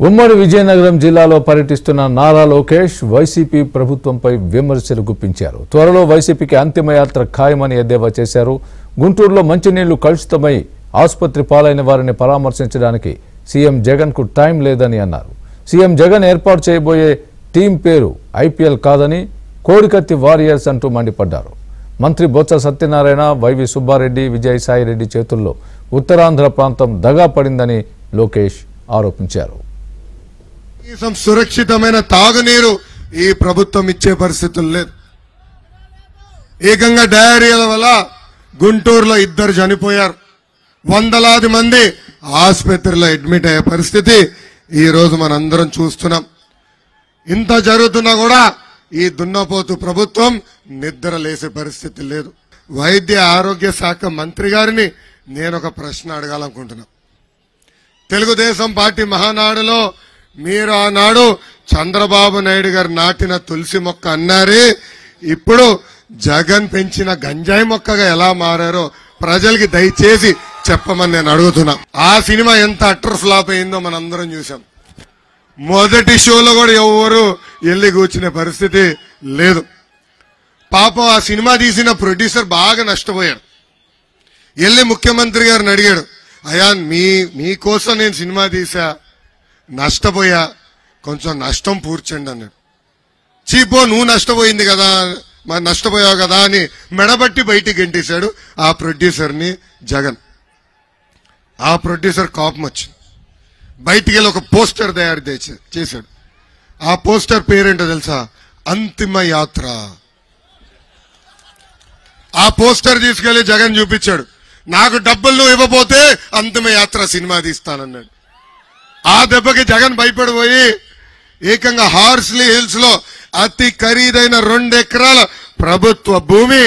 ఉమ్మడి విజయనగరం జిల్లాలో పర్యటిస్తున్న నారా లోకేష్ వైసీపీ ప్రభుత్వంపై విమర్శలు గుప్పించారు. త్వరలో వైసీపీకి అంతిమ యాత్ర ఖాయమని ఎద్దేవా చేశారు. గుంటూరులో మంచినీళ్లు కలుషితమై ఆసుపత్రి పాలైన వారిని పరామర్శించడానికి సీఎం జగన్ కు టైం లేదని అన్నారు. సీఎం జగన్ ఏర్పాటు చేయబోయే టీం పేరు ఐపీఎల్ కాదని కోడికత్తి వారియర్స్ అంటూ మండిపడ్డారు. మంత్రి బొత్స సత్యనారాయణ, వైవి సుబ్బారెడ్డి, విజయసాయిరెడ్డి చేతుల్లో ఉత్తరాంధ్ర ప్రాంతం దగా పడిందని లోకేష్ ఆరోపించారు. సురక్షితమైన తాగునీరు ఈ ప్రభుత్వం ఇచ్చే పరిస్థితులు లేదు. ఏకంగా డయేరియాల వల్ల గుంటూరులో 2 చనిపోయారు. వందలాది మంది ఆసుపత్రిలో అడ్మిట్ అయ్యే పరిస్థితి ఈ రోజు మనందరం చూస్తున్నాం. ఇంత జరుగుతున్నా కూడా ఈ దున్నపోతు ప్రభుత్వం నిద్ర లేసే పరిస్థితి లేదు. వైద్య ఆరోగ్య శాఖ మంత్రి గారిని నేను ఒక ప్రశ్న అడగాలనుకుంటున్నా. తెలుగుదేశం పార్టీ మహానాడులో మీరు ఆనాడు చంద్రబాబు నాయుడు గారు నాటిన తులసి మొక్క అన్నారే, ఇప్పుడు జగన్ పెంచిన గంజాయి మొక్కగా ఎలా మారారో ప్రజలకి దయచేసి చెప్పమని నేను అడుగుతున్నా. ఆ సినిమా ఎంత అట్టర్ ఫ్లాప్ అయిందో మనందరం చూసాం. మొదటి షోలో కూడా ఎవరు వెళ్ళి కూర్చునే పరిస్థితి లేదు. పాపం ఆ సినిమా తీసిన ప్రొడ్యూసర్ బాగా నష్టపోయాడు. వెళ్ళి ముఖ్యమంత్రి గారిని అడిగాడు, అయ్యా మీకోసం నేను సినిమా తీసా, నష్టపోయా, కొంచెం నష్టం పూడ్చండి అన్నాడు. చీపో నువ్వు నష్టపోయింది కదా, మరి నష్టపోయావు కదా అని మెడబట్టి బయటికి గెంటేశాడు ఆ ప్రొడ్యూసర్ని జగన్. ఆ ప్రొడ్యూసర్ కోపం వచ్చింది, బయటికి వెళ్ళి ఒక పోస్టర్ తయారు చేశాడు. ఆ పోస్టర్ పేరేంటో తెలుసా? అంతిమ యాత్ర. ఆ పోస్టర్ తీసుకెళ్లి జగన్ చూపించాడు. నాకు డబ్బులు నువ్వు ఇవ్వబోతే అంతిమ యాత్ర సినిమా తీస్తానన్నాడు. ఆ దెబ్బకి జగన్ భయపడిపోయి ఏకంగా హార్స్లీ హిల్స్ లో అతి ఖరీదైన 2 ఎకరాల ప్రభుత్వ భూమి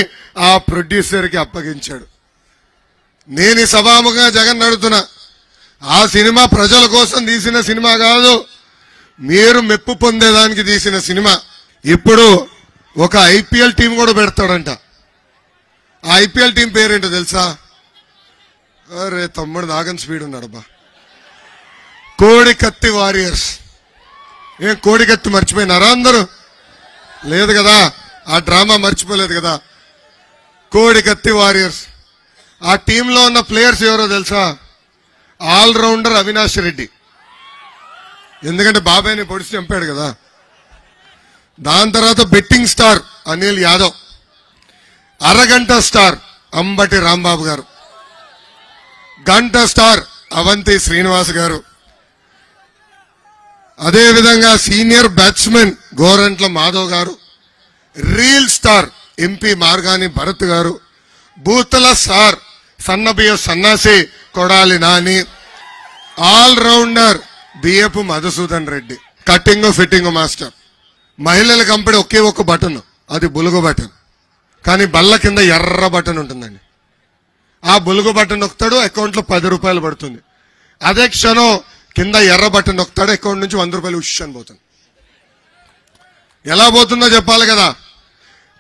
ఆ ప్రొడ్యూసర్ కి అప్పగించాడు. నేను ఈ సభాముఖంగా జగన్ అడుగుతున్నా, ఆ సినిమా ప్రజల కోసం తీసిన సినిమా కాదు, మీరు మెప్పు పొందేదానికి తీసిన సినిమా. ఇప్పుడు ఒక ఐపీఎల్ టీం కూడా పెడతాడంట. ఆ ఐపీఎల్ టీం పేరేంటో తెలుసా? అరే తమ్ముడు నాగన్ స్పీడ్ ఉన్నాడబ్బా, కోడికత్తి వారియర్స్. ఏం కోడికత్తి మర్చిపోయినారా అందరూ? లేదు కదా, ఆ డ్రామా మర్చిపోలేదు కదా. కోడికత్తి వారియర్స్. ఆ టీంలో ఉన్న ప్లేయర్స్ ఎవరో తెలుసా? ఆల్రౌండర్ అవినాష్ రెడ్డి, ఎందుకంటే బాబాయ్ని పొడిచి చంపాడు కదా. దాని తర్వాత బెట్టింగ్ స్టార్ అనిల్ యాదవ్, అరగంట స్టార్ అంబటి రాంబాబు గారు, గంట స్టార్ అవంతి శ్రీనివాస్ గారు, అదేవిధంగా సీనియర్ బ్యాట్స్మెన్ గోరంట్ల మాధవ్ గారు, reel star MP Margani Bharat గారు, బూతల స్టార్ సన్నబియ్య సన్నాసి కొడాలి నాని, ఆల్ రౌండర్ బియ్యపు Madhusudan Reddy, cutting fitting master. మహిళల కంపెనీ ఒకే ఒక్క బటన్, అది బులుగు బటన్. కానీ బల్ల కింద ఎర్ర బటన్ ఉంటుందండి. ఆ బులుగు బటన్ నొక్కుతాడు, అకౌంట్ లో 10 రూపాయలు పడుతుంది. అదే క్షణం కింద ఎర్ర బటన్ నొక్కుతాడు, అకౌంట్ నుంచి 100 రూపాయలు ఉష్ అని పోతుంది. ఎలా పోతుందో చెప్పాలి కదా.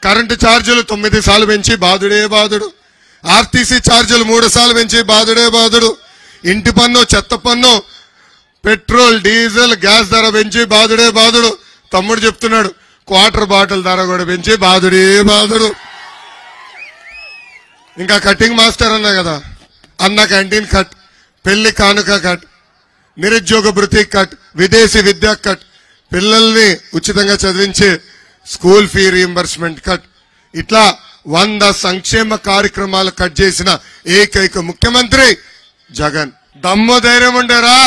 కరెంటు ఛార్జీలు 9 సార్లు పెంచి బాధుడే బాధుడు, ఆర్టీసీ ఛార్జీలు 3 సార్లు పెంచి బాధుడే బాధుడు, ఇంటి పన్ను, చెత్త పన్ను, పెట్రోల్, డీజిల్, గ్యాస్ ధర పెంచి బాధుడే బాధుడు. తమ్ముడు చెప్తున్నాడు, క్వార్టర్ బాటిల్ ధర కూడా పెంచి బాధుడే బాధుడు. ఇంకా కటింగ్ మాస్టర్ అన్నా కదా, అన్న క్యాంటీన్ కట్, పెళ్లి కానుక కట్, నిరుద్యోగ భృతి కట్, విదేశీ విద్యా కట్, పిల్లల్ని ఉచితంగా చదివించే స్కూల్ ఫీ రీఎంబర్స్మెంట్ కట్. ఇట్లా 100 సంక్షేమ కార్యక్రమాలు కట్ చేసిన ఏకైక ముఖ్యమంత్రి జగన్. దమ్ము ధైర్యం ఉండేరా?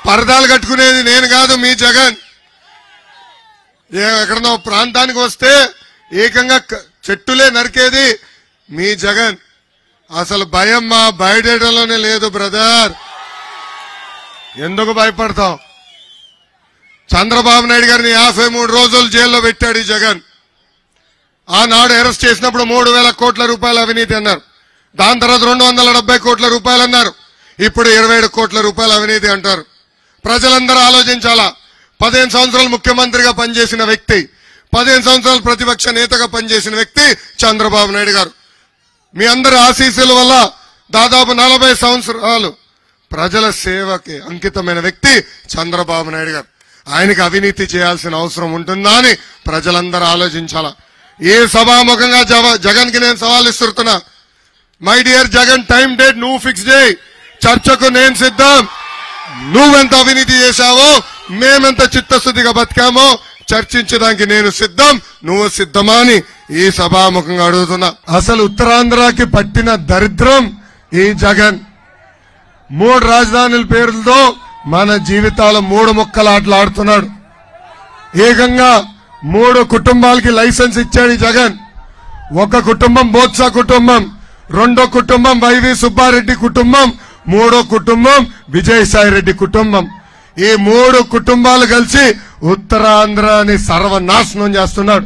పరదాలు కట్టుకునేది నేను కాదు, మీ జగన్. ఎక్కడన్నా ప్రాంతానికి వస్తే ఏకంగా చెట్టులే నరికేది మీ జగన్. అసలు భయం మా బయటలోనే లేదు బ్రదర్. ఎందుకు భయపడతాం? చంద్రబాబు నాయుడు గారిని 53 రోజులు జైల్లో పెట్టాడు ఈ జగన్. ఆనాడు అరెస్ట్ చేసినప్పుడు 3,000 కోట్ల రూపాయల అవినీతి అన్నారు. దాని తర్వాత 270 కోట్ల రూపాయలు అన్నారు. ఇప్పుడు 27 కోట్ల రూపాయల అవినీతి అంటారు. ప్రజలందరూ ఆలోచించాలా. 15 సంవత్సరాలు ముఖ్యమంత్రిగా పనిచేసిన వ్యక్తి, 15 సంవత్సరాలు ప్రతిపక్ష నేతగా పనిచేసిన వ్యక్తి చంద్రబాబు నాయుడు గారు. మీ అందరి ఆశీస్సుల వల్ల దాదాపు 40 సంవత్సరాలు ప్రజల సేవకి అంకితమైన వ్యక్తి చంద్రబాబు నాయుడు గారు. ఆయనకి అవినీతి చేయాల్సిన అవసరం ఉంటుందా అని ప్రజలందరూ ఆలోచించాలా. ఏ సభాముఖంగా జగన్ కి నేను సవాల్ ఇస్తున్నా. My dear Jagan, time date నువ్వు ఫిక్స్ చేయి. చర్చకు నేను సిద్ధం. నువ్వెంత అవినీతి చేశావో, మేమెంత చిత్తశుద్ధిగా బతికామో చర్చించడానికి నేను సిద్ధం. నువ్వు సిద్ధమా అని ఈ సభాముఖంగా అడుగుతున్నా. అసలు ఉత్తరాంధ్రకి పట్టిన దరిద్రం ఈ జగన్. 3 రాజధానుల పేర్లతో మన జీవితాలు 3 ముక్కలాటలు ఆడుతున్నాడు. ఏకంగా 3 కుటుంబాలకి లైసెన్స్ ఇచ్చాడు ఈ జగన్. ఒక కుటుంబం బోత్స కుటుంబం, రెండో కుటుంబం వైవి సుబ్బారెడ్డి కుటుంబం, మూడో కుటుంబం విజయసాయిరెడ్డి కుటుంబం. ఈ 3 కుటుంబాలు కలిసి ఉత్తరాంధ్రని సర్వనాశనం చేస్తున్నాడు.